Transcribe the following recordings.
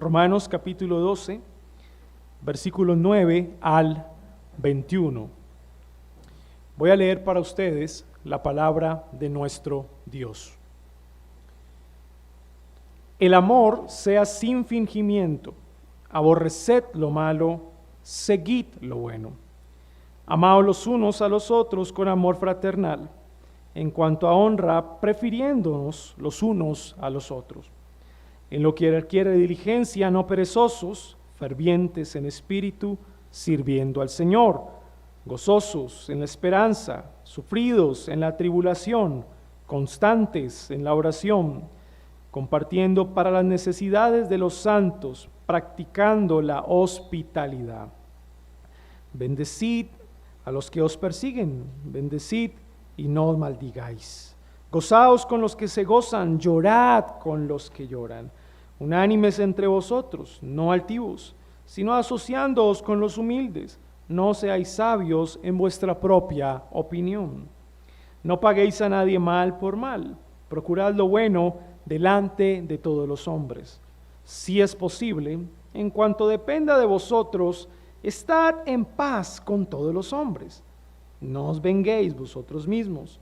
Romanos capítulo 12, versículos 9 al 21. Voy a leer para ustedes la palabra de nuestro Dios. El amor sea sin fingimiento, aborreced lo malo, seguid lo bueno. Amaos los unos a los otros con amor fraternal, en cuanto a honra, prefiriéndonos los unos a los otros. En lo que requiere diligencia, no perezosos, fervientes en espíritu, sirviendo al Señor, gozosos en la esperanza, sufridos en la tribulación, constantes en la oración, compartiendo para las necesidades de los santos, practicando la hospitalidad. Bendecid a los que os persiguen, bendecid y no os maldigáis. Gozaos con los que se gozan, llorad con los que lloran. Unánimes entre vosotros, no altivos, sino asociándoos con los humildes. No seáis sabios en vuestra propia opinión. No paguéis a nadie mal por mal. Procurad lo bueno delante de todos los hombres. Si es posible, en cuanto dependa de vosotros, estad en paz con todos los hombres. No os venguéis vosotros mismos,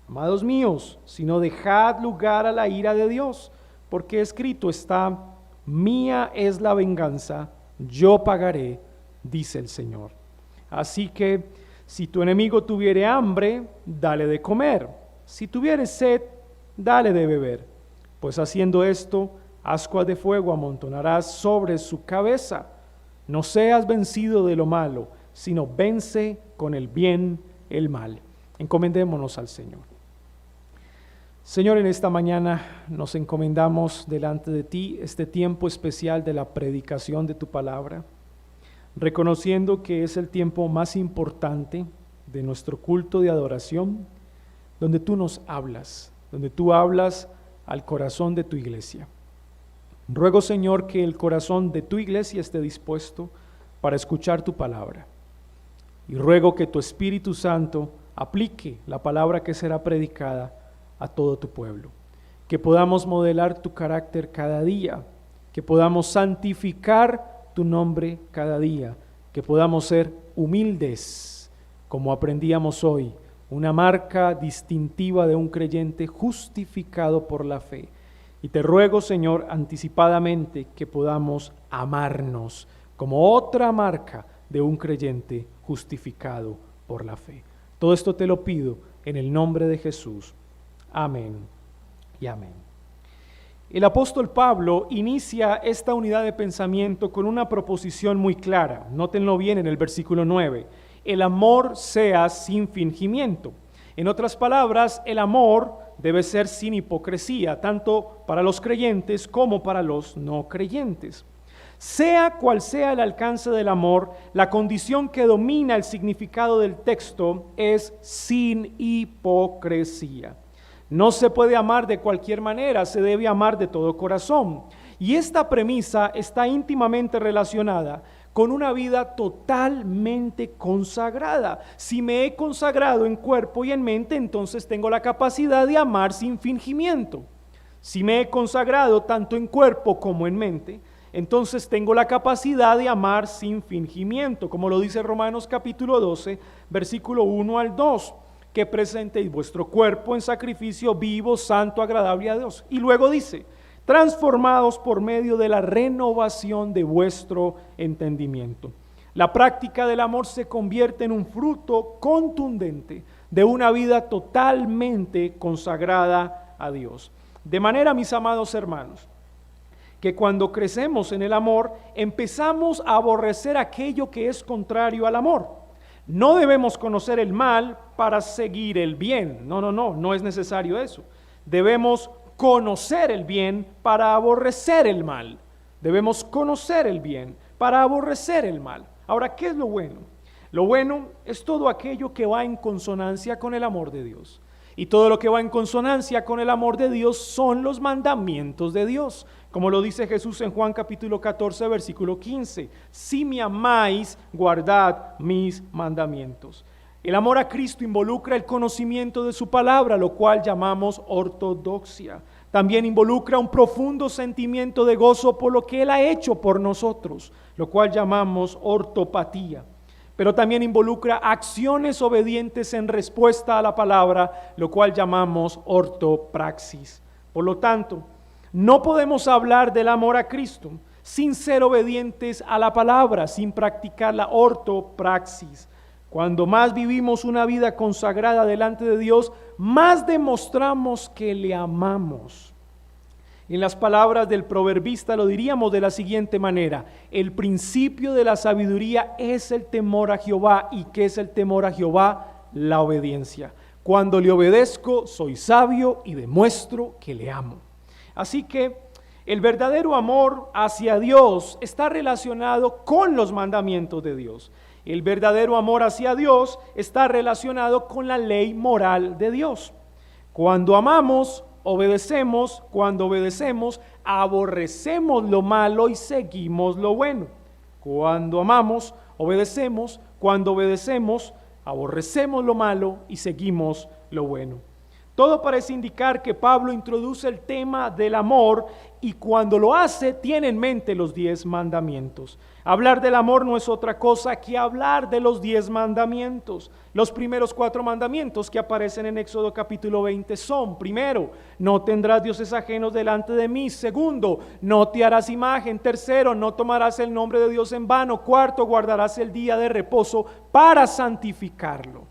amados míos, sino dejad lugar a la ira de Dios, porque escrito está: mía es la venganza, yo pagaré, dice el Señor. Así que, si tu enemigo tuviere hambre, dale de comer. Si tuviere sed, dale de beber. Pues haciendo esto, ascuas de fuego amontonarás sobre su cabeza. No seas vencido de lo malo, sino vence con el bien el mal. Encomendémonos al Señor. Señor, en esta mañana nos encomendamos delante de ti este tiempo especial de la predicación de tu palabra, reconociendo que es el tiempo más importante de nuestro culto de adoración, donde tú nos hablas, donde tú hablas al corazón de tu iglesia. Ruego, Señor, que el corazón de tu iglesia esté dispuesto para escuchar tu palabra. Y ruego que tu Espíritu Santo aplique la palabra que será predicada a todo tu pueblo. Que podamos modelar tu carácter cada día, que podamos santificar tu nombre cada día, que podamos ser humildes, como aprendíamos hoy, una marca distintiva de un creyente justificado por la fe. Y te ruego, Señor, anticipadamente que podamos amarnos como otra marca de un creyente justificado por la fe. Todo esto te lo pido en el nombre de Jesús. Amén y amén. El apóstol Pablo inicia esta unidad de pensamiento con una proposición muy clara. Nótenlo bien en el versículo 9. El amor sea sin fingimiento. En otras palabras, el amor debe ser sin hipocresía, tanto para los creyentes como para los no creyentes. Sea cual sea el alcance del amor, la condición que domina el significado del texto es sin hipocresía. No se puede amar de cualquier manera, se debe amar de todo corazón. Y esta premisa está íntimamente relacionada con una vida totalmente consagrada. Si me he consagrado en cuerpo y en mente, entonces tengo la capacidad de amar sin fingimiento. Si me he consagrado tanto en cuerpo como en mente, entonces tengo la capacidad de amar sin fingimiento, como lo dice Romanos capítulo 12, versículo 1 al 2, que presentéis vuestro cuerpo en sacrificio vivo, santo, agradable a Dios. Y luego dice: transformados por medio de la renovación de vuestro entendimiento. La práctica del amor se convierte en un fruto contundente de una vida totalmente consagrada a Dios. De manera, mis amados hermanos, que cuando crecemos en el amor, empezamos a aborrecer aquello que es contrario al amor. No debemos conocer el mal para seguir el bien. No es necesario eso. Debemos conocer el bien para aborrecer el mal. Debemos conocer el bien para aborrecer el mal. Ahora, ¿qué es lo bueno? Lo bueno es todo aquello que va en consonancia con el amor de Dios. Y todo lo que va en consonancia con el amor de Dios son los mandamientos de Dios. Como lo dice Jesús en Juan capítulo 14, versículo 15. Si me amáis, guardad mis mandamientos. El amor a Cristo involucra el conocimiento de su palabra, lo cual llamamos ortodoxia. También involucra un profundo sentimiento de gozo por lo que Él ha hecho por nosotros, lo cual llamamos ortopatía. Pero también involucra acciones obedientes en respuesta a la palabra, lo cual llamamos ortopraxis. Por lo tanto, no podemos hablar del amor a Cristo sin ser obedientes a la palabra, sin practicar la ortopraxis. Cuando más vivimos una vida consagrada delante de Dios, más demostramos que le amamos. En las palabras del proverbista lo diríamos de la siguiente manera: el principio de la sabiduría es el temor a Jehová. ¿Y qué es el temor a Jehová? La obediencia. Cuando le obedezco, soy sabio y demuestro que le amo. Así que el verdadero amor hacia Dios está relacionado con los mandamientos de Dios. El verdadero amor hacia Dios está relacionado con la ley moral de Dios. Cuando amamos, obedecemos. Cuando obedecemos, aborrecemos lo malo y seguimos lo bueno. Cuando amamos, obedecemos. Cuando obedecemos, aborrecemos lo malo y seguimos lo bueno. Todo parece indicar que Pablo introduce el tema del amor y cuando lo hace tiene en mente los 10 mandamientos. Hablar del amor no es otra cosa que hablar de los 10 mandamientos. Los primeros 4 mandamientos que aparecen en Éxodo capítulo 20 son: primero, no tendrás dioses ajenos delante de mí. Segundo, no te harás imagen. Tercero, no tomarás el nombre de Dios en vano. Cuarto, guardarás el día de reposo para santificarlo.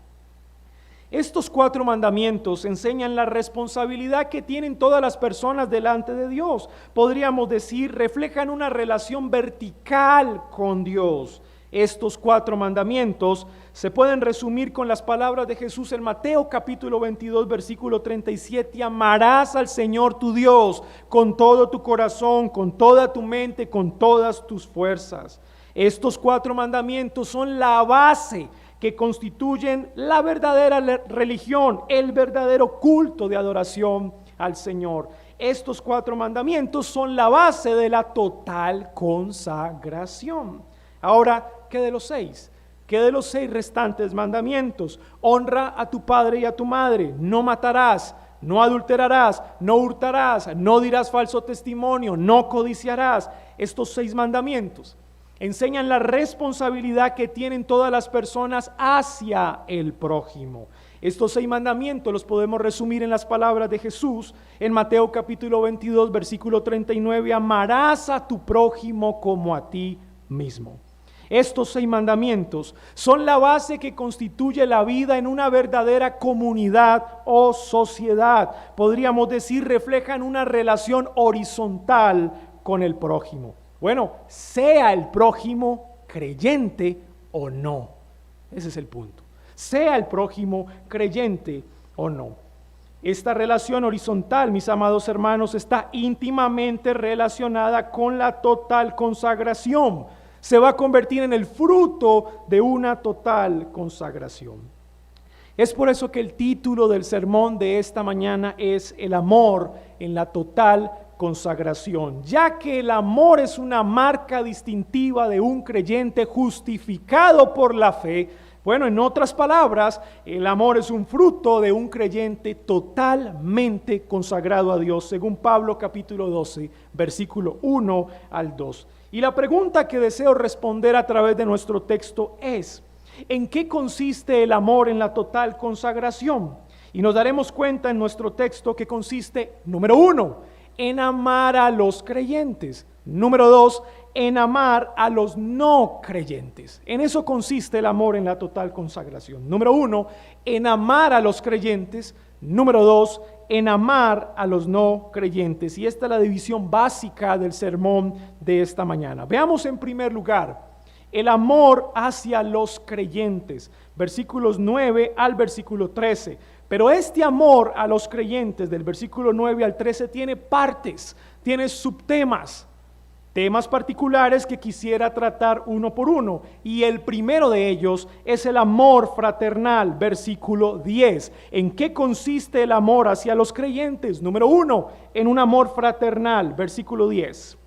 Estos 4 mandamientos enseñan la responsabilidad que tienen todas las personas delante de Dios. Podríamos decir, reflejan una relación vertical con Dios. Estos 4 mandamientos se pueden resumir con las palabras de Jesús en Mateo capítulo 22, versículo 37. Amarás al Señor tu Dios con todo tu corazón, con toda tu mente, con todas tus fuerzas. Estos 4 mandamientos son la base que constituyen la verdadera religión, el verdadero culto de adoración al Señor. Estos 4 mandamientos son la base de la total consagración. Ahora, ¿qué de los 6? ¿Qué de los 6 restantes mandamientos? Honra a tu padre y a tu madre, no matarás, no adulterarás, no hurtarás, no dirás falso testimonio, no codiciarás. Estos 6 mandamientos enseñan la responsabilidad que tienen todas las personas hacia el prójimo. Estos 6 mandamientos los podemos resumir en las palabras de Jesús en Mateo capítulo 22, versículo 39. Amarás a tu prójimo como a ti mismo. Estos 6 mandamientos son la base que constituye la vida en una verdadera comunidad o sociedad. Podríamos decir, reflejan una relación horizontal con el prójimo. Bueno, sea el prójimo creyente o no. Ese es el punto. Sea el prójimo creyente o no. Esta relación horizontal, mis amados hermanos, está íntimamente relacionada con la total consagración. Se va a convertir en el fruto de una total consagración. Es por eso que el título del sermón de esta mañana es El amor en la total consagración, ya que el amor es una marca distintiva de un creyente justificado por la fe. Bueno, en otras palabras, el amor es un fruto de un creyente totalmente consagrado a Dios, según Pablo capítulo 12, versículo 1 al 2. Y la pregunta que deseo responder a través de nuestro texto es: ¿en qué consiste el amor en la total consagración? Y nos daremos cuenta en nuestro texto que consiste, número 1, en amar a los creyentes. Número 2, en amar a los no creyentes. En eso consiste el amor en la total consagración. Número 1, en amar a los creyentes. Número 2, en amar a los no creyentes. Y esta es la división básica del sermón de esta mañana. Veamos en primer lugar el amor hacia los creyentes. Versículos 9 al versículo 13. Pero este amor a los creyentes del versículo 9 al 13 tiene partes, tiene subtemas, temas particulares que quisiera tratar uno por uno. Y el primero de ellos es el amor fraternal, versículo 10. ¿En qué consiste el amor hacia los creyentes? Número 1, en un amor fraternal, versículo 10.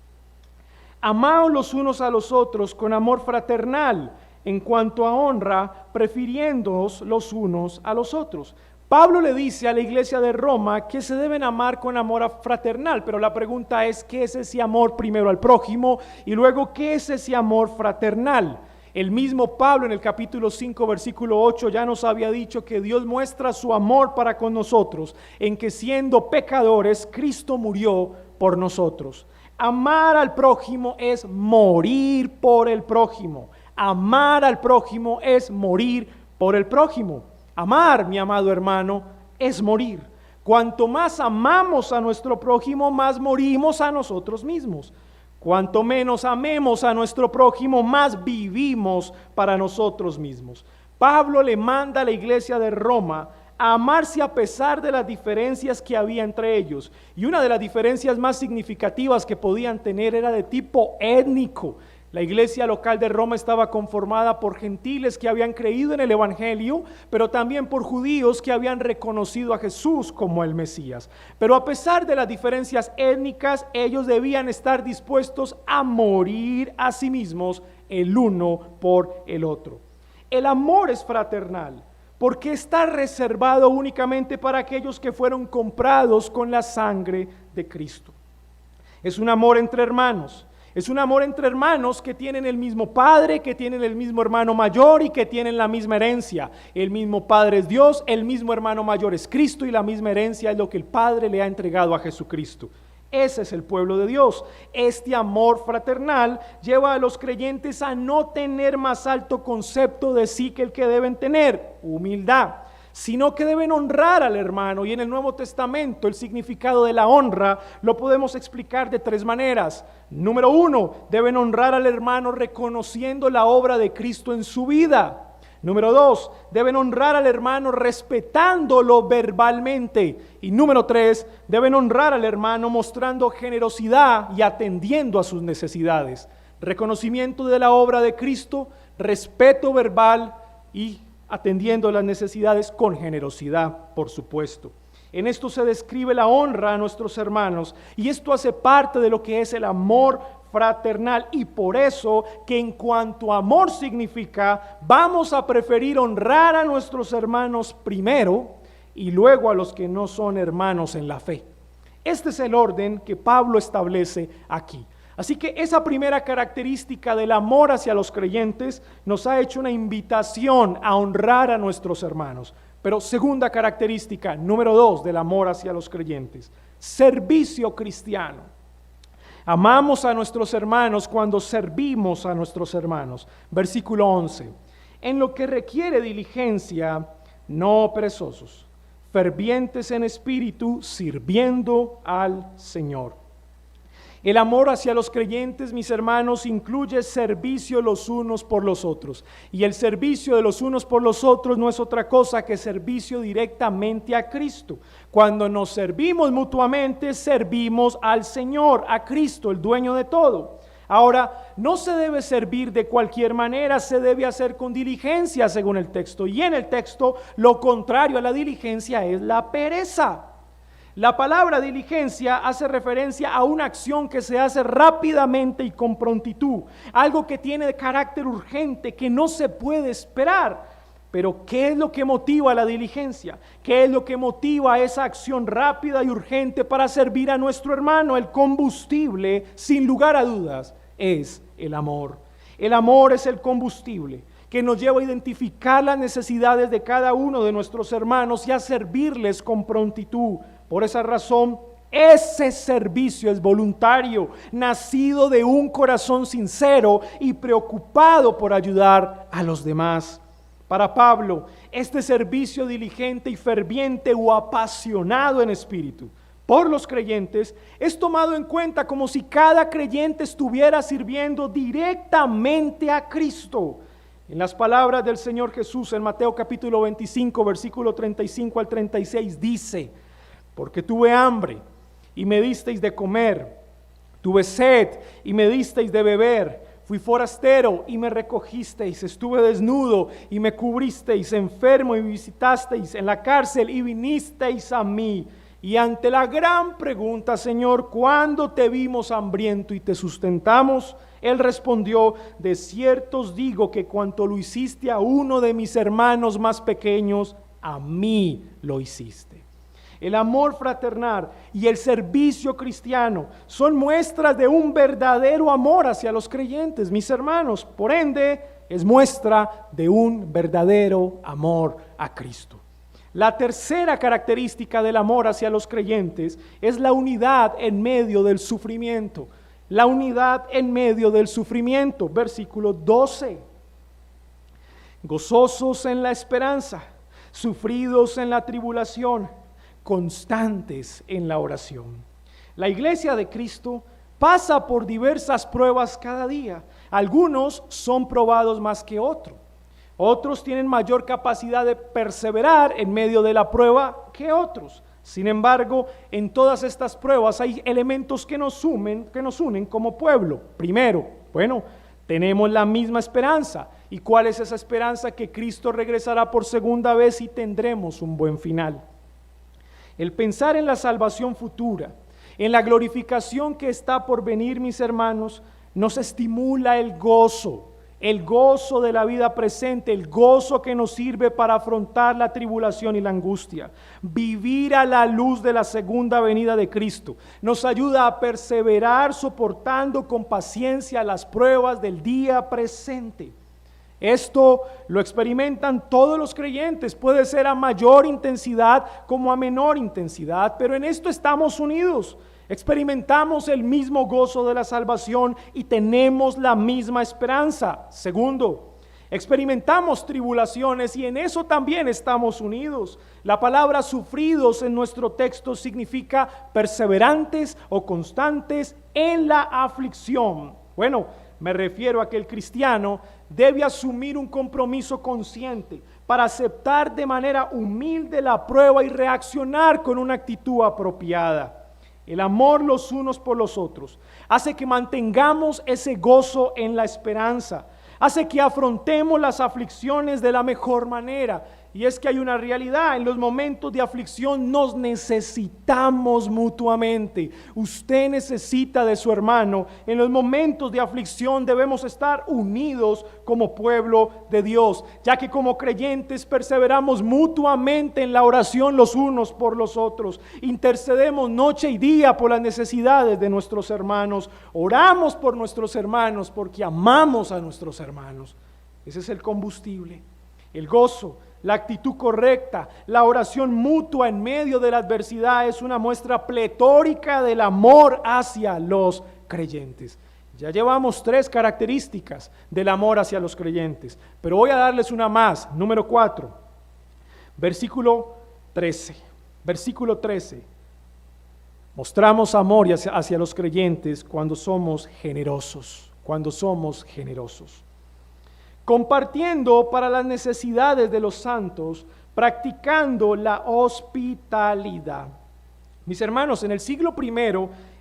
Amaos los unos a los otros con amor fraternal, en cuanto a honra, prefiriéndoos los unos a los otros. Pablo le dice a la iglesia de Roma que se deben amar con amor fraternal, pero la pregunta es, ¿qué es ese amor primero al prójimo? Y luego, ¿qué es ese amor fraternal? El mismo Pablo en el capítulo 5, versículo 8 ya nos había dicho que Dios muestra su amor para con nosotros, en que siendo pecadores, Cristo murió por nosotros. Amar al prójimo es morir por el prójimo. Amar al prójimo es morir por el prójimo. Amar, mi amado hermano, es morir. Cuanto más amamos a nuestro prójimo, más morimos a nosotros mismos. Cuanto menos amemos a nuestro prójimo, más vivimos para nosotros mismos. Pablo le manda a la iglesia de Roma a amarse a pesar de las diferencias que había entre ellos. Y una de las diferencias más significativas que podían tener era de tipo étnico. La iglesia local de Roma estaba conformada por gentiles que habían creído en el evangelio, pero también por judíos que habían reconocido a Jesús como el Mesías. Pero a pesar de las diferencias étnicas, ellos debían estar dispuestos a morir a sí mismos el uno por el otro. El amor es fraternal, porque está reservado únicamente para aquellos que fueron comprados con la sangre de Cristo. Es un amor entre hermanos. Es un amor entre hermanos que tienen el mismo padre, que tienen el mismo hermano mayor y que tienen la misma herencia. El mismo padre es Dios, el mismo hermano mayor es Cristo y la misma herencia es lo que el Padre le ha entregado a Jesucristo. Ese es el pueblo de Dios. Este amor fraternal lleva a los creyentes a no tener más alto concepto de sí que el que deben tener, humildad, sino que deben honrar al hermano. Y en el Nuevo Testamento el significado de la honra lo podemos explicar de tres maneras. Número 1, deben honrar al hermano reconociendo la obra de Cristo en su vida. Número 2, deben honrar al hermano respetándolo verbalmente. Y número 3, deben honrar al hermano mostrando generosidad y atendiendo a sus necesidades. Reconocimiento de la obra de Cristo, respeto verbal y atendiendo las necesidades con generosidad, por supuesto. En esto se describe la honra a nuestros hermanos y esto hace parte de lo que es el amor fraternal, y por eso que en cuanto a amor significa, vamos a preferir honrar a nuestros hermanos primero y luego a los que no son hermanos en la fe. Este es el orden que Pablo establece aquí. Así que esa primera característica del amor hacia los creyentes nos ha hecho una invitación a honrar a nuestros hermanos. Pero segunda característica, número 2 del amor hacia los creyentes, servicio cristiano. Amamos a nuestros hermanos cuando servimos a nuestros hermanos. Versículo 11. En lo que requiere diligencia, no perezosos, fervientes en espíritu, sirviendo al Señor. El amor hacia los creyentes, mis hermanos, incluye servicio los unos por los otros. Y el servicio de los unos por los otros no es otra cosa que servicio directamente a Cristo. Cuando nos servimos mutuamente, servimos al Señor, a Cristo, el dueño de todo. Ahora, no se debe servir de cualquier manera, se debe hacer con diligencia según el texto. Y en el texto, lo contrario a la diligencia es la pereza. La palabra diligencia hace referencia a una acción que se hace rápidamente y con prontitud, algo que tiene carácter urgente, que no se puede esperar. Pero ¿qué es lo que motiva la diligencia? ¿Qué es lo que motiva esa acción rápida y urgente para servir a nuestro hermano? El combustible, sin lugar a dudas, es el amor. El amor es el combustible que nos lleva a identificar las necesidades de cada uno de nuestros hermanos y a servirles con prontitud. Por esa razón, ese servicio es voluntario, nacido de un corazón sincero y preocupado por ayudar a los demás. Para Pablo, este servicio diligente y ferviente o apasionado en espíritu por los creyentes es tomado en cuenta como si cada creyente estuviera sirviendo directamente a Cristo. En las palabras del Señor Jesús en Mateo capítulo 25, versículo 35 al 36 dice: porque tuve hambre y me disteis de comer, tuve sed y me disteis de beber, fui forastero y me recogisteis, estuve desnudo y me cubristeis, enfermo y me visitasteis, en la cárcel y vinisteis a mí. Y ante la gran pregunta, Señor, ¿cuándo te vimos hambriento y te sustentamos? Él respondió: de cierto os digo que cuanto lo hiciste a uno de mis hermanos más pequeños, a mí lo hiciste. El amor fraternal y el servicio cristiano son muestras de un verdadero amor hacia los creyentes, mis hermanos. Por ende, es muestra de un verdadero amor a Cristo. La tercera característica del amor hacia los creyentes es la unidad en medio del sufrimiento. La unidad en medio del sufrimiento, versículo 12. Gozosos en la esperanza, sufridos en la tribulación, constantes en la oración. La iglesia de Cristo pasa por diversas pruebas cada día. Algunos son probados más que otros. Otros tienen mayor capacidad de perseverar en medio de la prueba que otros. Sin embargo, en todas estas pruebas hay elementos que nos unen como pueblo. Primero, tenemos la misma esperanza. ¿Y cuál es esa esperanza? Que Cristo regresará por segunda vez y tendremos un buen final. El pensar en la salvación futura, en la glorificación que está por venir, mis hermanos, nos estimula el gozo de la vida presente, el gozo que nos sirve para afrontar la tribulación y la angustia. Vivir a la luz de la segunda venida de Cristo nos ayuda a perseverar soportando con paciencia las pruebas del día presente. Esto lo experimentan todos los creyentes, puede ser a mayor intensidad como a menor intensidad, pero en esto estamos unidos. Experimentamos el mismo gozo de la salvación y tenemos la misma esperanza. Segundo, experimentamos tribulaciones y en eso también estamos unidos. La palabra sufridos en nuestro texto significa perseverantes o constantes en la aflicción. Me refiero a que el cristiano debe asumir un compromiso consciente para aceptar de manera humilde la prueba y reaccionar con una actitud apropiada. El amor los unos por los otros hace que mantengamos ese gozo en la esperanza, hace que afrontemos las aflicciones de la mejor manera. Y es que hay una realidad: en los momentos de aflicción nos necesitamos mutuamente. Usted necesita de su hermano. En los momentos de aflicción debemos estar unidos como pueblo de Dios, ya que como creyentes perseveramos mutuamente en la oración los unos por los otros. Intercedemos noche y día por las necesidades de nuestros hermanos. Oramos por nuestros hermanos porque amamos a nuestros hermanos. Ese es el combustible, el gozo. La actitud correcta, la oración mutua en medio de la adversidad es una muestra pletórica del amor hacia los creyentes. Ya llevamos 3 características del amor hacia los creyentes, pero voy a darles una más, número 4, versículo 13. Versículo 13. Mostramos amor hacia los creyentes cuando somos generosos, compartiendo para las necesidades de los santos, practicando la hospitalidad. Mis hermanos, en el siglo I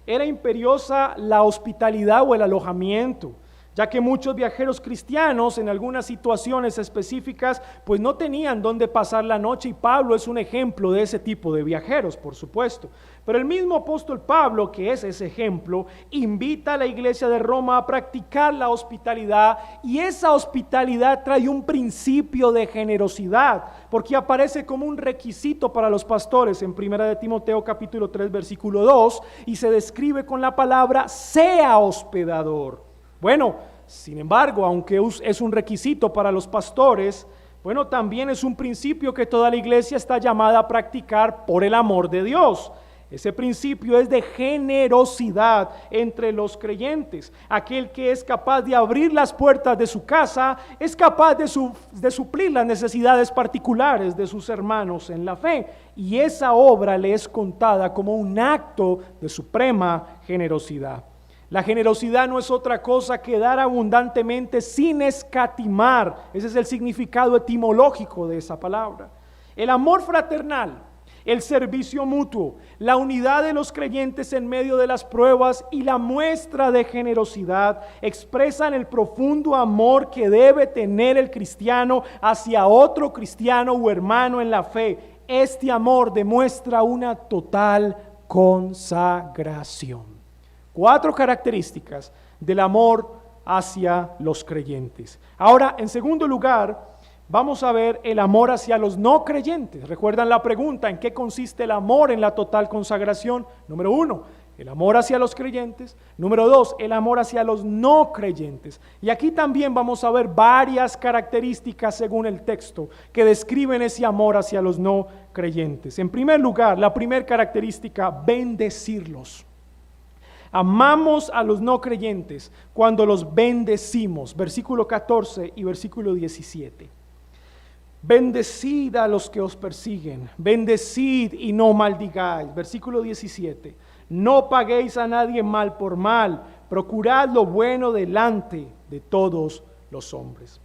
era imperiosa la hospitalidad o el alojamiento, ya que muchos viajeros cristianos en algunas situaciones específicas pues no tenían dónde pasar la noche, y Pablo es un ejemplo de ese tipo de viajeros, por supuesto. Pero el mismo apóstol Pablo, que es ese ejemplo, invita a la iglesia de Roma a practicar la hospitalidad, y esa hospitalidad trae un principio de generosidad, porque aparece como un requisito para los pastores en 1 de Timoteo capítulo 3 versículo 2, y se describe con la palabra sea hospedador. Sin embargo, aunque es un requisito para los pastores, también es un principio que toda la iglesia está llamada a practicar por el amor de Dios. Ese principio es de generosidad entre los creyentes. Aquel que es capaz de abrir las puertas de su casa es capaz de suplir las necesidades particulares de sus hermanos en la fe, y esa obra le es contada como un acto de suprema generosidad. La generosidad no es otra cosa que dar abundantemente sin escatimar. Ese es el significado etimológico de esa palabra. El amor fraternal, el servicio mutuo, la unidad de los creyentes en medio de las pruebas y la muestra de generosidad expresan el profundo amor que debe tener el cristiano hacia otro cristiano o hermano en la fe. Este amor demuestra una total consagración. 4 características del amor hacia los creyentes. Ahora, en segundo lugar, vamos a ver el amor hacia los no creyentes. ¿Recuerdan la pregunta? ¿En qué consiste el amor en la total consagración? Número 1, el amor hacia los creyentes. Número 2, el amor hacia los no creyentes. Y aquí también vamos a ver varias características según el texto que describen ese amor hacia los no creyentes. En primer lugar, la primera característica, bendecirlos. Amamos a los no creyentes cuando los bendecimos. Versículo 14 y versículo 17. Bendecid a los que os persiguen, bendecid y no maldigáis. Versículo 17. No paguéis a nadie mal por mal, procurad lo bueno delante de todos los hombres.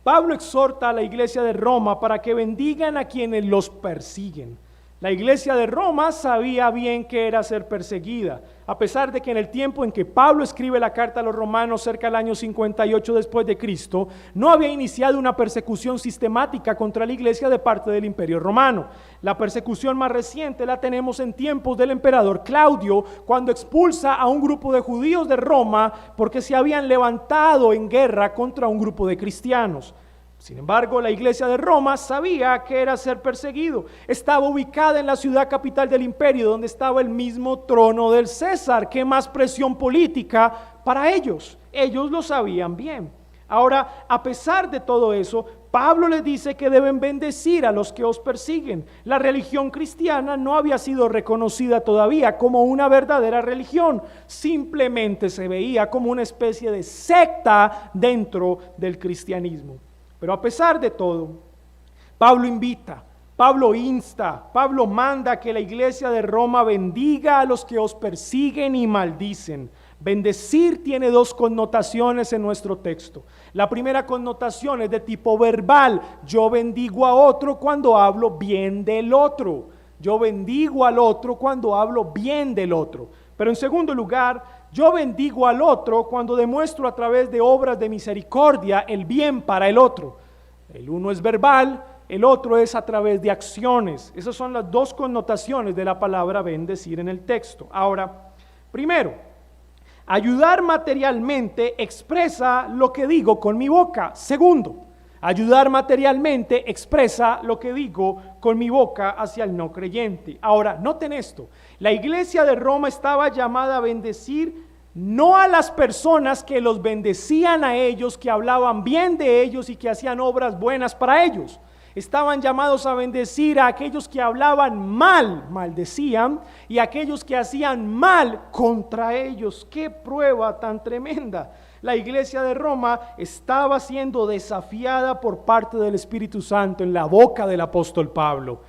Pablo exhorta a la iglesia de Roma para que bendigan a quienes los persiguen. La iglesia de Roma sabía bien que era ser perseguida, a pesar de que en el tiempo en que Pablo escribe la carta a los romanos, cerca del año 58 después de Cristo, no había iniciado una persecución sistemática contra la iglesia de parte del Imperio Romano. La persecución más reciente la tenemos en tiempos del emperador Claudio, cuando expulsa a un grupo de judíos de Roma porque se habían levantado en guerra contra un grupo de cristianos. Sin embargo, la iglesia de Roma sabía que era ser perseguido. Estaba ubicada en la ciudad capital del imperio, donde estaba el mismo trono del César. ¿Qué más presión política para ellos? Ellos lo sabían bien. Ahora, a pesar de todo eso, Pablo les dice que deben bendecir a los que os persiguen. La religión cristiana no había sido reconocida todavía como una verdadera religión. Simplemente se veía como una especie de secta dentro del cristianismo. Pero a pesar de todo, Pablo invita, Pablo insta, Pablo manda que la iglesia de Roma bendiga a los que os persiguen y maldicen. Bendecir tiene dos connotaciones en nuestro texto. La primera connotación es de tipo verbal. Yo bendigo a otro cuando hablo bien del otro. Yo bendigo al otro cuando hablo bien del otro. Pero en segundo lugar, yo bendigo al otro cuando demuestro a través de obras de misericordia el bien para el otro. El uno es verbal, el otro es a través de acciones. Esas son las dos connotaciones de la palabra bendecir en el texto. Ahora, primero, ayudar materialmente expresa lo que digo con mi boca. Segundo, ayudar materialmente expresa lo que digo con mi boca hacia el no creyente. Ahora, noten esto. La iglesia de Roma estaba llamada a bendecir no a las personas que los bendecían a ellos, que hablaban bien de ellos y que hacían obras buenas para ellos. Estaban llamados a bendecir a aquellos que hablaban mal, maldecían, y a aquellos que hacían mal contra ellos. ¡Qué prueba tan tremenda! La iglesia de Roma estaba siendo desafiada por parte del Espíritu Santo en la boca del apóstol Pablo.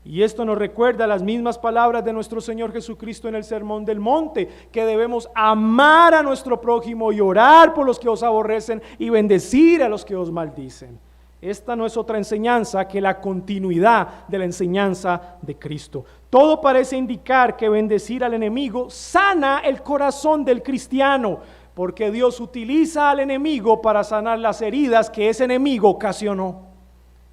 Y esto nos recuerda las mismas palabras de nuestro Señor Jesucristo en el Sermón del Monte, que debemos amar a nuestro prójimo y orar por los que os aborrecen y bendecir a los que os maldicen. Esta no es otra enseñanza que la continuidad de la enseñanza de Cristo. Todo parece indicar que bendecir al enemigo sana el corazón del cristiano, porque Dios utiliza al enemigo para sanar las heridas que ese enemigo ocasionó.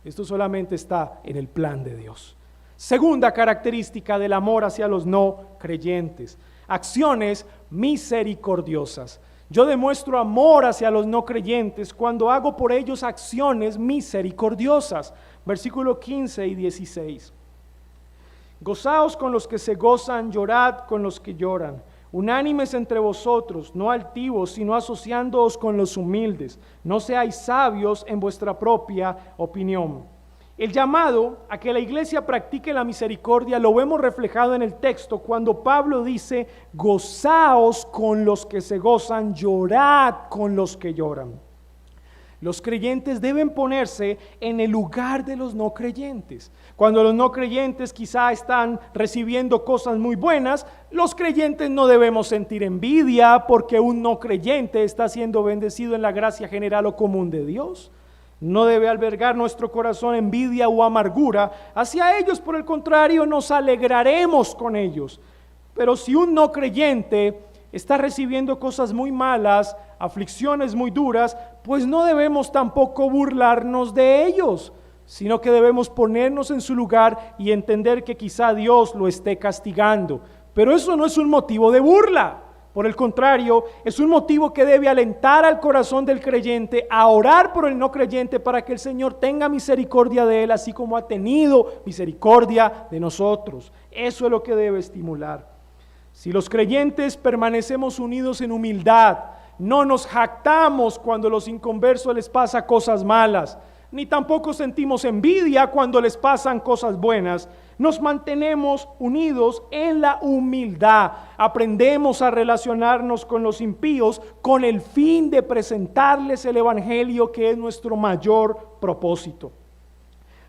Esto solamente está en el plan de Dios. Segunda característica del amor hacia los no creyentes: acciones misericordiosas. Yo demuestro amor hacia los no creyentes cuando hago por ellos acciones misericordiosas. Versículo 15 y 16. Gozaos con los que se gozan, llorad con los que lloran. Unánimes entre vosotros, no altivos, sino asociándoos con los humildes. No seáis sabios en vuestra propia opinión. El llamado a que la iglesia practique la misericordia lo vemos reflejado en el texto cuando Pablo dice: gozaos con los que se gozan, llorad con los que lloran. Los creyentes deben ponerse en el lugar de los no creyentes. Cuando los no creyentes quizá están recibiendo cosas muy buenas, los creyentes no debemos sentir envidia porque un no creyente está siendo bendecido en la gracia general o común de Dios. No debe albergar nuestro corazón envidia o amargura hacia ellos. Por el contrario, nos alegraremos con ellos. Pero si un no creyente está recibiendo cosas muy malas, aflicciones muy duras, pues no debemos tampoco burlarnos de ellos, sino que debemos ponernos en su lugar y entender que quizá Dios lo esté castigando. Pero eso no es un motivo de burla. Por el contrario, es un motivo que debe alentar al corazón del creyente a orar por el no creyente para que el Señor tenga misericordia de él, así como ha tenido misericordia de nosotros. Eso es lo que debe estimular. Si los creyentes permanecemos unidos en humildad, no nos jactamos cuando a los inconversos les pasa cosas malas, ni tampoco sentimos envidia cuando les pasan cosas buenas. Nos mantenemos unidos en la humildad. Aprendemos a relacionarnos con los impíos con el fin de presentarles el evangelio, que es nuestro mayor propósito.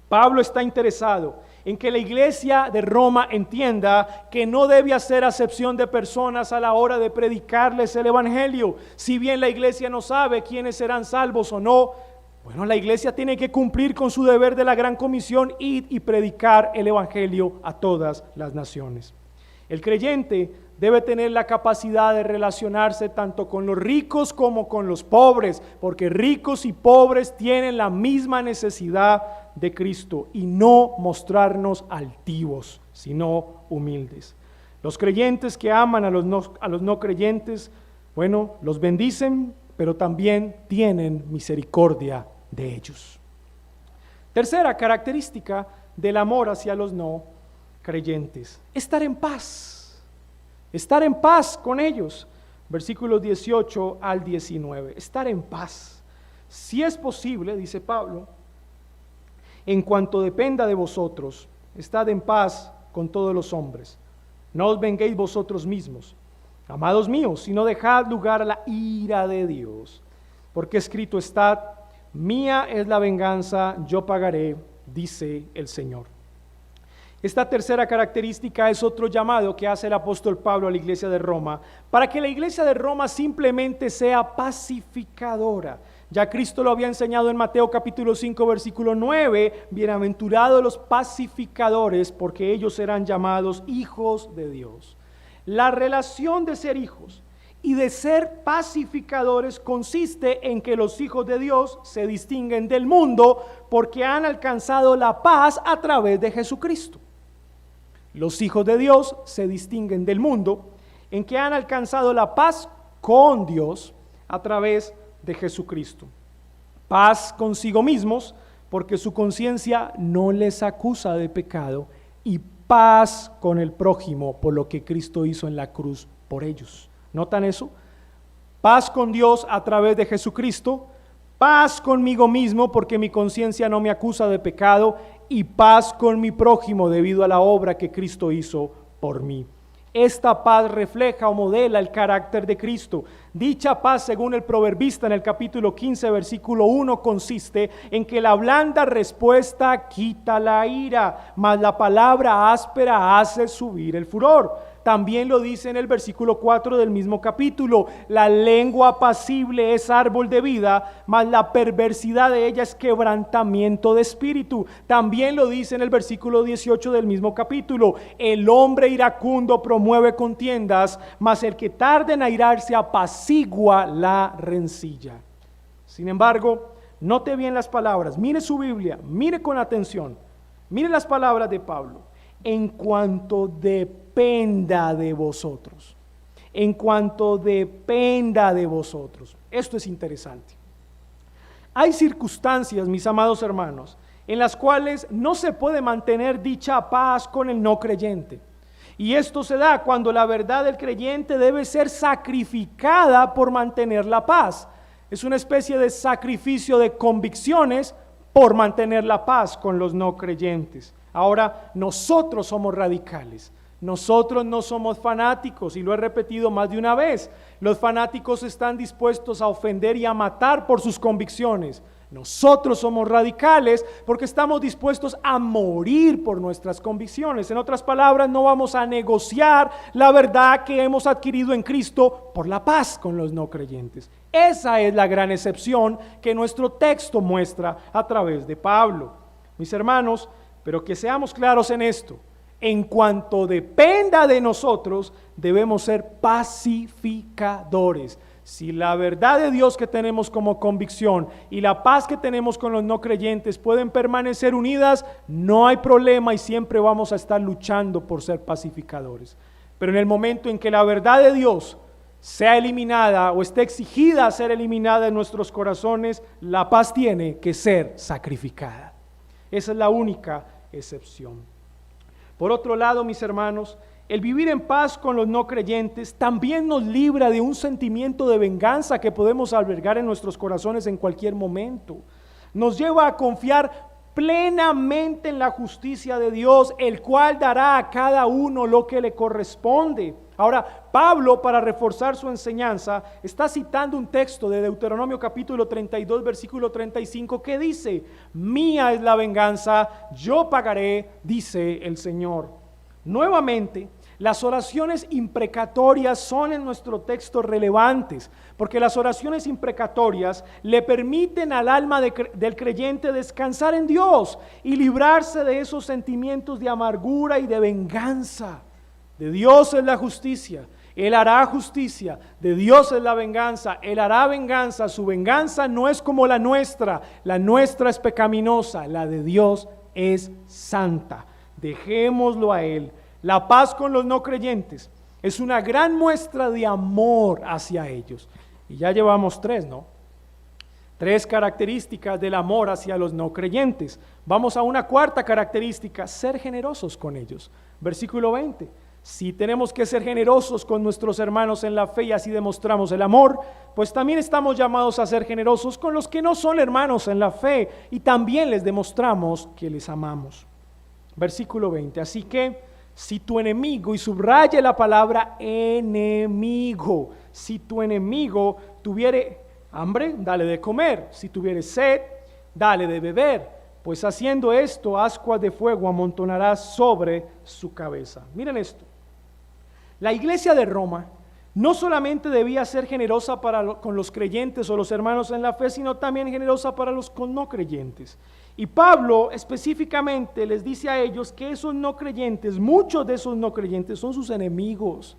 Pablo está interesado en que la iglesia de Roma entienda que no debe hacer acepción de personas a la hora de predicarles el evangelio. Si bien la iglesia no sabe quiénes serán salvos o no, bueno, la iglesia tiene que cumplir con su deber de la gran comisión y predicar el evangelio a todas las naciones. El creyente debe tener la capacidad de relacionarse tanto con los ricos como con los pobres, porque ricos y pobres tienen la misma necesidad de Cristo, y no mostrarnos altivos, sino humildes. Los creyentes que aman a los no creyentes, bueno, los bendicen, pero también tienen misericordia de ellos. Tercera característica del amor hacia los no creyentes: estar en paz. Estar en paz con ellos. Versículos 18 al 19. Estar en paz. Si es posible, dice Pablo, en cuanto dependa de vosotros, estad en paz con todos los hombres. No os venguéis vosotros mismos, amados míos, sino dejad lugar a la ira de Dios. Porque escrito está: mía es la venganza, yo pagaré, dice el Señor. Esta tercera característica es otro llamado que hace el apóstol Pablo a la iglesia de Roma, para que la iglesia de Roma simplemente sea pacificadora. Ya Cristo lo había enseñado en Mateo capítulo 5 versículo 9, bienaventurados los pacificadores, porque ellos serán llamados hijos de Dios. La relación de ser hijos y de ser pacificadores consiste en que los hijos de Dios se distinguen del mundo porque han alcanzado la paz a través de Jesucristo. Los hijos de Dios se distinguen del mundo en que han alcanzado la paz con Dios a través de Jesucristo. Paz consigo mismos porque su conciencia no les acusa de pecado, y paz con el prójimo por lo que Cristo hizo en la cruz por ellos. ¿Notan eso? Paz con Dios a través de Jesucristo, paz conmigo mismo porque mi conciencia no me acusa de pecado, y paz con mi prójimo debido a la obra que Cristo hizo por mí. Esta paz refleja o modela el carácter de Cristo. Dicha paz, según el proverbista en el capítulo 15, versículo 1, consiste en que la blanda respuesta quita la ira, mas la palabra áspera hace subir el furor. También lo dice en el versículo 4 del mismo capítulo: la lengua apacible es árbol de vida, mas la perversidad de ella es quebrantamiento de espíritu. También lo dice en el versículo 18 del mismo capítulo: el hombre iracundo promueve contiendas, mas el que tarda en airarse apacigua la rencilla. Sin embargo, note bien las palabras, mire su Biblia, mire con atención, mire las palabras de Pablo: en cuanto dependa de vosotros. En cuanto dependa de vosotros. Esto es interesante. Hay circunstancias, mis amados hermanos, en las cuales no se puede mantener dicha paz con el no creyente. Y esto se da cuando la verdad del creyente debe ser sacrificada por mantener la paz. Es una especie de sacrificio de convicciones por mantener la paz con los no creyentes. Ahora, nosotros somos radicales. Nosotros no somos fanáticos, y lo he repetido más de una vez. Los fanáticos están dispuestos a ofender y a matar por sus convicciones. Nosotros somos radicales porque estamos dispuestos a morir por nuestras convicciones. En otras palabras, no vamos a negociar la verdad que hemos adquirido en Cristo por la paz con los no creyentes. Esa es la gran excepción que nuestro texto muestra a través de Pablo. Mis hermanos, pero que seamos claros en esto: en cuanto dependa de nosotros, debemos ser pacificadores. Si la verdad de Dios que tenemos como convicción y la paz que tenemos con los no creyentes pueden permanecer unidas, no hay problema y siempre vamos a estar luchando por ser pacificadores. Pero en el momento en que la verdad de Dios sea eliminada o esté exigida a ser eliminada en nuestros corazones, la paz tiene que ser sacrificada. Esa es la única excepción. Por otro lado, mis hermanos, el vivir en paz con los no creyentes también nos libra de un sentimiento de venganza que podemos albergar en nuestros corazones en cualquier momento. Nos lleva a confiar plenamente en la justicia de Dios, el cual dará a cada uno lo que le corresponde. Ahora, Pablo, para reforzar su enseñanza, está citando un texto de Deuteronomio capítulo 32, versículo 35, que dice: mía es la venganza, yo pagaré, dice el Señor. Nuevamente, las oraciones imprecatorias son en nuestro texto relevantes, porque las oraciones imprecatorias le permiten al alma del creyente descansar en Dios y librarse de esos sentimientos de amargura y de venganza. De Dios es la justicia, Él hará justicia, de Dios es la venganza, Él hará venganza, su venganza no es como la nuestra es pecaminosa, la de Dios es santa. Dejémoslo a Él. La paz con los no creyentes es una gran muestra de amor hacia ellos. Y ya llevamos 3, ¿no? 3 características del amor hacia los no creyentes. Vamos a una cuarta característica: ser generosos con ellos. Versículo 20. Si tenemos que ser generosos con nuestros hermanos en la fe y así demostramos el amor, pues también estamos llamados a ser generosos con los que no son hermanos en la fe y también les demostramos que les amamos. Versículo 20. Así que si tu enemigo, y subraye la palabra enemigo, si tu enemigo tuviere hambre, dale de comer; si tuviere sed, dale de beber, pues haciendo esto, ascuas de fuego amontonarás sobre su cabeza. Miren esto: la iglesia de Roma no solamente debía ser generosa con los creyentes o los hermanos en la fe, sino también generosa para los con no creyentes. Y Pablo específicamente les dice a ellos que esos no creyentes, muchos de esos no creyentes son sus enemigos.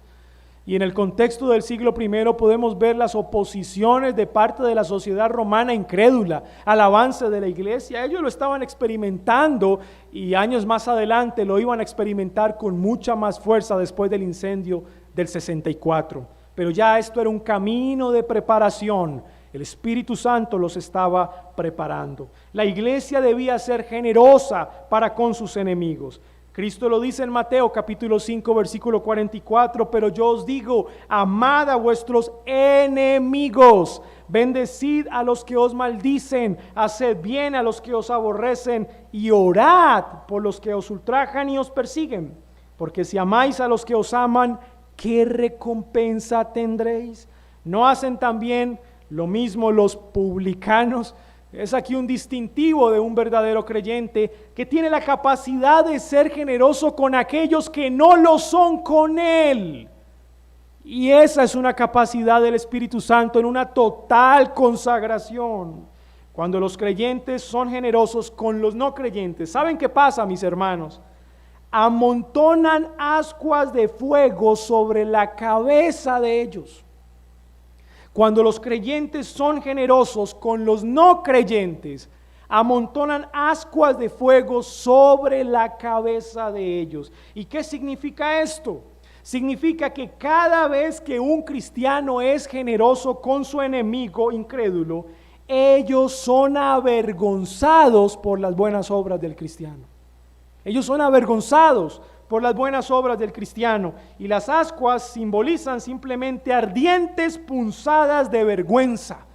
Y en el contexto del siglo I podemos ver las oposiciones de parte de la sociedad romana incrédula al avance de la iglesia. Ellos lo estaban experimentando y años más adelante lo iban a experimentar con mucha más fuerza después del incendio del 64. Pero ya esto era un camino de preparación. El Espíritu Santo los estaba preparando. La iglesia debía ser generosa para con sus enemigos. Cristo lo dice en Mateo capítulo 5 versículo 44, pero yo os digo, amad a vuestros enemigos, bendecid a los que os maldicen, haced bien a los que os aborrecen y orad por los que os ultrajan y os persiguen. Porque si amáis a los que os aman, ¿qué recompensa tendréis? ¿No hacen también lo mismo los publicanos? Es aquí un distintivo de un verdadero creyente que tiene la capacidad de ser generoso con aquellos que no lo son con él. Y esa es una capacidad del Espíritu Santo en una total consagración. Cuando los creyentes son generosos con los no creyentes, ¿saben qué pasa, mis hermanos? Amontonan ascuas de fuego sobre la cabeza de ellos. Cuando los creyentes son generosos con los no creyentes, amontonan ascuas de fuego sobre la cabeza de ellos. ¿Y qué significa esto? Significa que cada vez que un cristiano es generoso con su enemigo incrédulo, ellos son avergonzados por las buenas obras del cristiano. Ellos son avergonzados por las buenas obras del cristiano, y las ascuas simbolizan simplemente ardientes punzadas de vergüenza.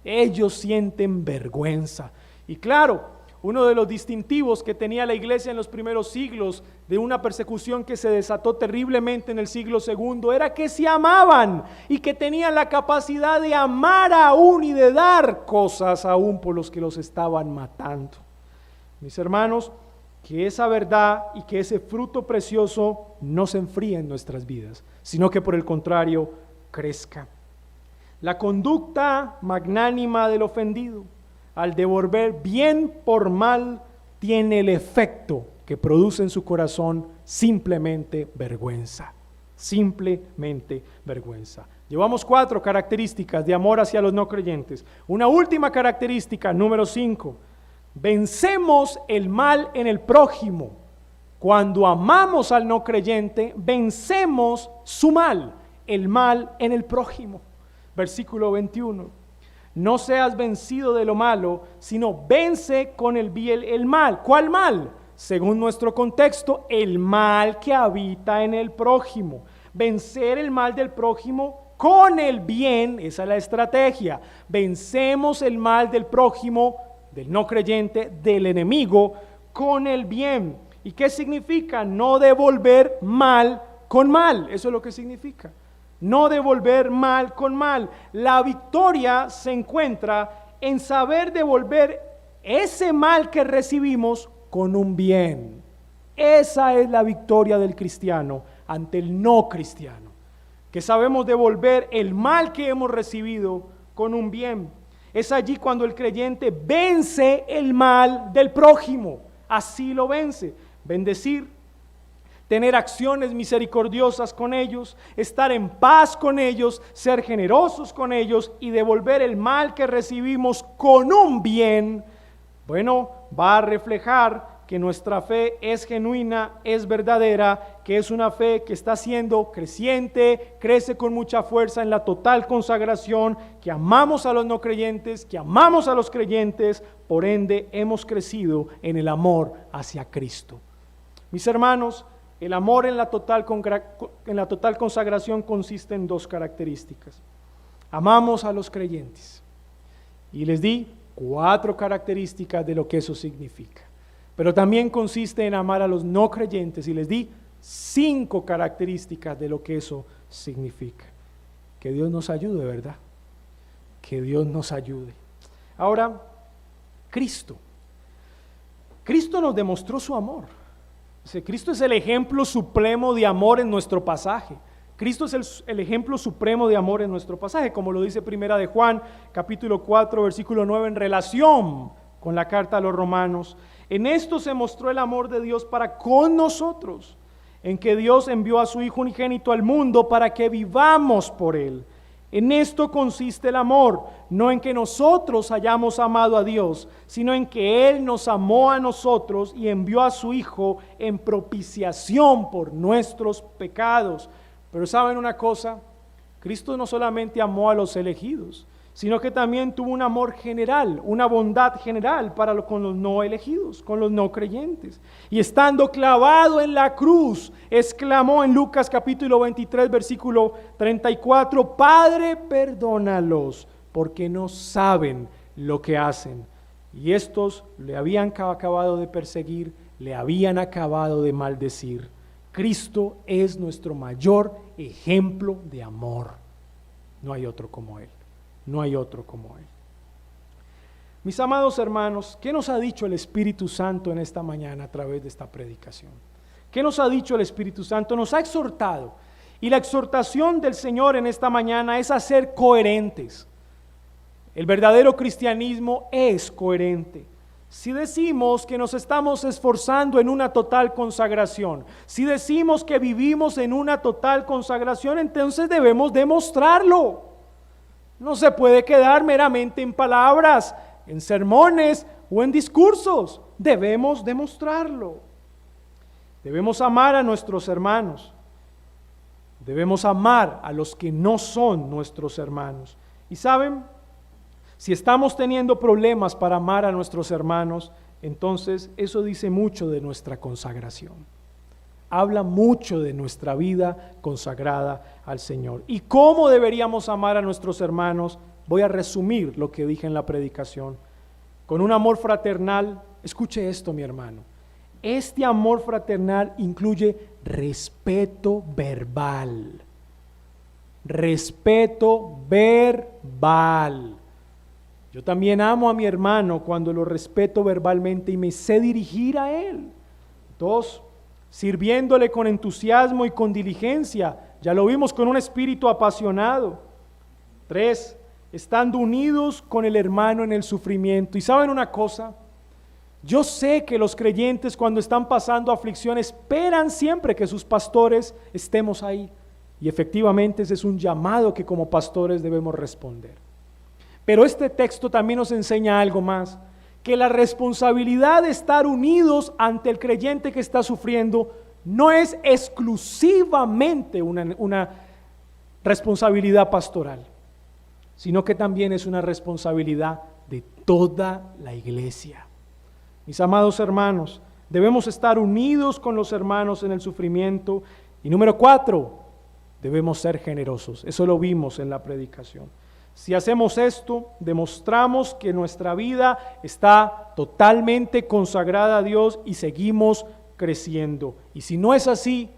Ellos sienten vergüenza. Y claro, uno de los distintivos que tenía la iglesia en los primeros siglos de una persecución que se desató terriblemente en el siglo II era que se amaban y que tenían la capacidad de amar aún y de dar cosas aún por los que los estaban matando. Mis hermanos, que esa verdad y que ese fruto precioso no se enfríe en nuestras vidas, sino que por el contrario crezca. La conducta magnánima del ofendido, al devolver bien por mal, tiene el efecto que produce en su corazón simplemente vergüenza. Simplemente vergüenza. Llevamos 4 características de amor hacia los no creyentes. Una última característica, número 5. Vencemos el mal en el prójimo. Cuando amamos al no creyente, vencemos su mal. el mal en el prójimo. Versículo 21. No seas vencido de lo malo, sino vence con el bien el mal. ¿Cuál mal? Según nuestro contexto, el mal que habita en el prójimo. Vencer el mal del prójimo con el bien, esa es la estrategia. Vencemos el mal del prójimo, del no creyente, del enemigo, con el bien. ¿Y qué significa? No devolver mal con mal. Eso es lo que significa. No devolver mal con mal. La victoria se encuentra en saber devolver ese mal que recibimos con un bien. Esa es la victoria del cristiano ante el no cristiano, que sabemos devolver el mal que hemos recibido con un bien. Es allí cuando el creyente vence el mal del prójimo. Así lo vence. Bendecir, tener acciones misericordiosas con ellos, estar en paz con ellos, ser generosos con ellos y devolver el mal que recibimos con un bien, bueno, va a reflejar que nuestra fe es genuina, es verdadera, que es una fe que está siendo creciente, crece con mucha fuerza en la total consagración, que amamos a los no creyentes, que amamos a los creyentes, por ende hemos crecido en el amor hacia Cristo. Mis hermanos, el amor en la total consagración consiste en dos características. Amamos a los creyentes y les di 4 características de lo que eso significa. Pero también consiste en amar a los no creyentes y les di 5 características de lo que eso significa. Que Dios nos ayude, ¿verdad? Que Dios nos ayude. Ahora, Cristo nos demostró su amor. Cristo es el ejemplo supremo de amor en nuestro pasaje. Cristo es el ejemplo supremo de amor en nuestro pasaje, como lo dice Primera de Juan, capítulo 4, versículo 9, en relación con la carta a los romanos. En esto se mostró el amor de Dios para con nosotros, en que Dios envió a su Hijo unigénito al mundo para que vivamos por Él. En esto consiste el amor, no en que nosotros hayamos amado a Dios, sino en que Él nos amó a nosotros y envió a su Hijo en propiciación por nuestros pecados. Pero ¿saben una cosa? Cristo no solamente amó a los elegidos, sino que también tuvo un amor general, una bondad general con los no elegidos, con los no creyentes. Y estando clavado en la cruz, exclamó en Lucas capítulo 23, versículo 34, Padre, perdónalos, porque no saben lo que hacen. Y estos le habían acabado de perseguir, le habían acabado de maldecir. Cristo es nuestro mayor ejemplo de amor. No hay otro como Él. No hay otro como Él. Mis amados hermanos, ¿qué nos ha dicho el Espíritu Santo en esta mañana a través de esta predicación? ¿Qué nos ha dicho el Espíritu Santo? Nos ha exhortado. Y la exhortación del Señor en esta mañana es a ser coherentes. El verdadero cristianismo es coherente. Si decimos que nos estamos esforzando en una total consagración, si decimos que vivimos en una total consagración, entonces debemos demostrarlo. No se puede quedar meramente en palabras, en sermones o en discursos. Debemos demostrarlo. Debemos amar a nuestros hermanos. Debemos amar a los que no son nuestros hermanos. Y saben, si estamos teniendo problemas para amar a nuestros hermanos, entonces eso dice mucho de nuestra consagración. Habla mucho de nuestra vida consagrada al Señor. ¿Y cómo deberíamos amar a nuestros hermanos? Voy a resumir lo que dije en la predicación. Con un amor fraternal, escuche esto, mi hermano. Este amor fraternal incluye respeto verbal. Respeto verbal. Yo también amo a mi hermano cuando lo respeto verbalmente y me sé dirigir a él. 2, sirviéndole con entusiasmo y con diligencia. Ya lo vimos, con un espíritu apasionado. 3, estando unidos con el hermano en el sufrimiento. Y ¿saben una cosa? Yo sé que los creyentes cuando están pasando aflicción esperan siempre que sus pastores estemos ahí. Y efectivamente ese es un llamado que como pastores debemos responder. Pero este texto también nos enseña algo más, que la responsabilidad de estar unidos ante el creyente que está sufriendo no es exclusivamente una responsabilidad pastoral, sino que también es una responsabilidad de toda la iglesia. Mis amados hermanos, debemos estar unidos con los hermanos en el sufrimiento. Y número 4, debemos ser generosos. Eso lo vimos en la predicación. Si hacemos esto, demostramos que nuestra vida está totalmente consagrada a Dios y seguimos creciendo. Y si no es así,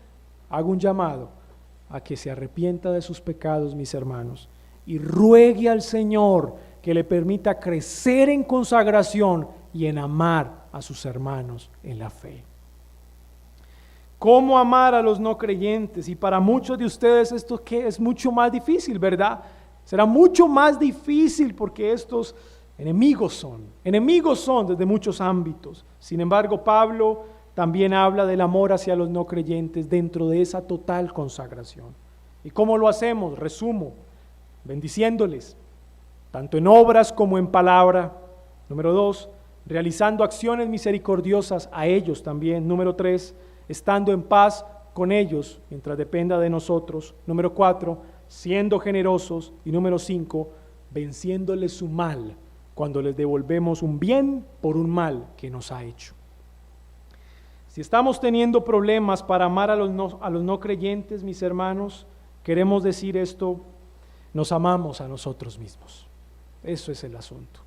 hago un llamado a que se arrepienta de sus pecados, mis hermanos, y ruegue al Señor que le permita crecer en consagración y en amar a sus hermanos en la fe. ¿Cómo amar a los no creyentes? Y para muchos de ustedes esto que es mucho más difícil, ¿verdad? Será mucho más difícil porque estos enemigos son desde muchos ámbitos. Sin embargo, Pablo también habla del amor hacia los no creyentes dentro de esa total consagración. ¿Y cómo lo hacemos? Resumo, bendiciéndoles, tanto en obras como en palabra. Número 2, realizando acciones misericordiosas a ellos también. Número 3, estando en paz con ellos mientras dependa de nosotros. Número 4, siendo generosos. Y número 5, venciéndoles su mal cuando les devolvemos un bien por un mal que nos ha hecho. Si estamos teniendo problemas para amar a los no creyentes, mis hermanos, queremos decir esto: nos amamos a nosotros mismos. Eso es el asunto.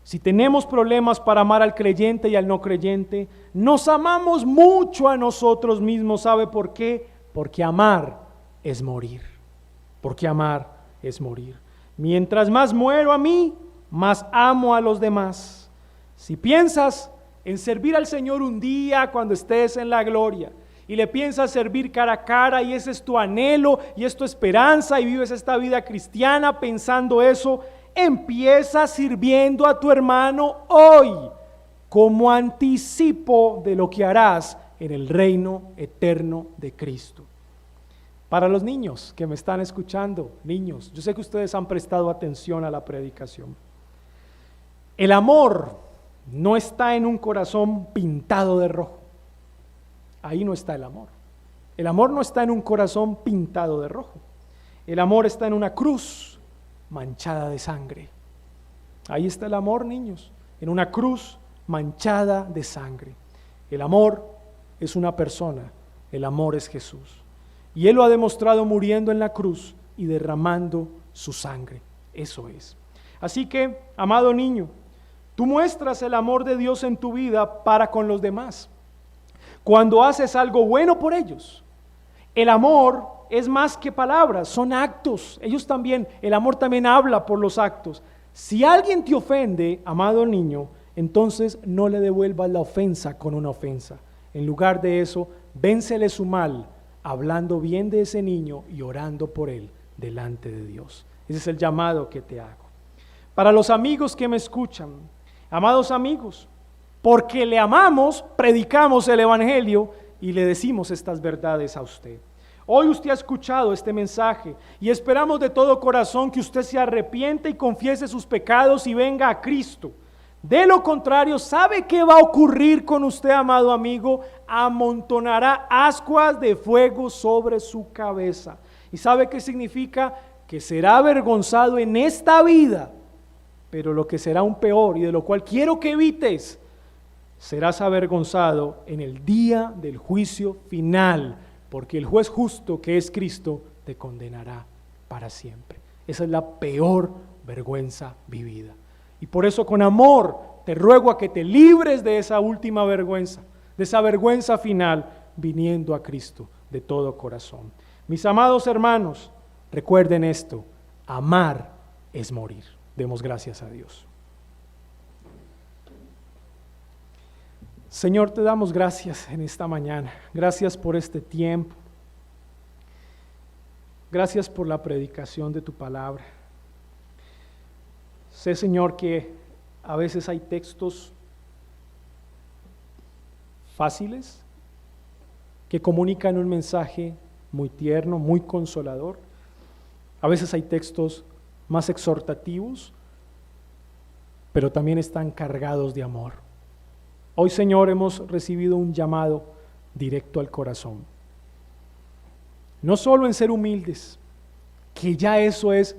Si tenemos problemas para amar al creyente y al no creyente, nos amamos mucho a nosotros mismos. ¿Sabe por qué? Porque amar es morir. Porque amar es morir. Mientras más muero a mí, más amo a los demás. Si piensas en servir al Señor un día cuando estés en la gloria, y le piensas servir cara a cara, y ese es tu anhelo y es tu esperanza, y vives esta vida cristiana pensando eso, empieza sirviendo a tu hermano hoy como anticipo de lo que harás en el reino eterno de Cristo. Para los niños que me están escuchando, niños, yo sé que ustedes han prestado atención a la predicación. El amor no está en un corazón pintado de rojo. Ahí no está el amor. El amor no está en un corazón pintado de rojo. El amor está en una cruz manchada de sangre. Ahí está el amor, niños, en una cruz manchada de sangre. El amor es una persona, el amor es Jesús. Y Él lo ha demostrado muriendo en la cruz y derramando su sangre. Eso es. Así que, amado niño, tú muestras el amor de Dios en tu vida para con los demás. Cuando haces algo bueno por ellos, el amor es más que palabras, son actos. Ellos también, el amor también habla por los actos. Si alguien te ofende, amado niño, entonces no le devuelvas la ofensa con una ofensa. En lugar de eso, vénsele su mal, hablando bien de ese niño y orando por él delante de Dios. Ese es el llamado que te hago. Para los amigos que me escuchan, amados amigos, porque le amamos, predicamos el evangelio y le decimos estas verdades a usted. Hoy usted ha escuchado este mensaje y esperamos de todo corazón que usted se arrepiente y confiese sus pecados y venga a Cristo. De lo contrario, ¿sabe qué va a ocurrir con usted, amado amigo? Amontonará ascuas de fuego sobre su cabeza. ¿Y sabe qué significa? Que será avergonzado en esta vida, pero lo que será aún peor y de lo cual quiero que evites, serás avergonzado en el día del juicio final, porque el juez justo, que es Cristo, te condenará para siempre. Esa es la peor vergüenza vivida. Y por eso con amor te ruego a que te libres de esa última vergüenza, de esa vergüenza final, viniendo a Cristo de todo corazón. Mis amados hermanos, recuerden esto: amar es morir. Demos gracias a Dios. Señor, te damos gracias en esta mañana. Gracias por este tiempo. Gracias por la predicación de tu palabra. Sé, Señor, que a veces hay textos fáciles que comunican un mensaje muy tierno, muy consolador. A veces hay textos más exhortativos, pero también están cargados de amor. Hoy, Señor, hemos recibido un llamado directo al corazón. No solo en ser humildes, que ya eso es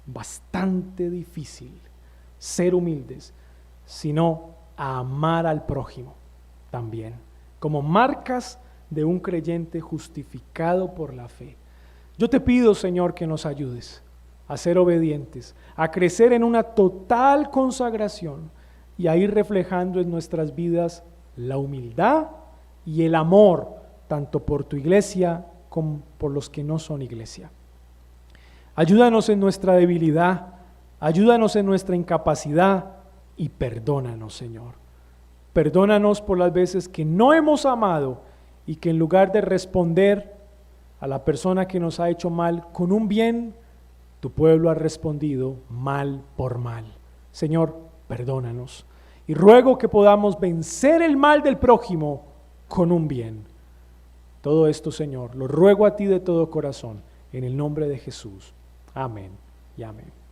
bastante difícil, ser humildes, sino a amar al prójimo también, como marcas de un creyente justificado por la fe. Yo te pido, Señor, que nos ayudes a ser obedientes, a crecer en una total consagración y a ir reflejando en nuestras vidas la humildad y el amor, tanto por tu iglesia como por los que no son iglesia. Ayúdanos en nuestra debilidad, ayúdanos en nuestra incapacidad y perdónanos, Señor. Perdónanos por las veces que no hemos amado y que en lugar de responder a la persona que nos ha hecho mal con un bien, tu pueblo ha respondido mal por mal. Señor, perdónanos. Y ruego que podamos vencer el mal del prójimo con un bien. Todo esto, Señor, lo ruego a ti de todo corazón, en el nombre de Jesús. Amén y amén.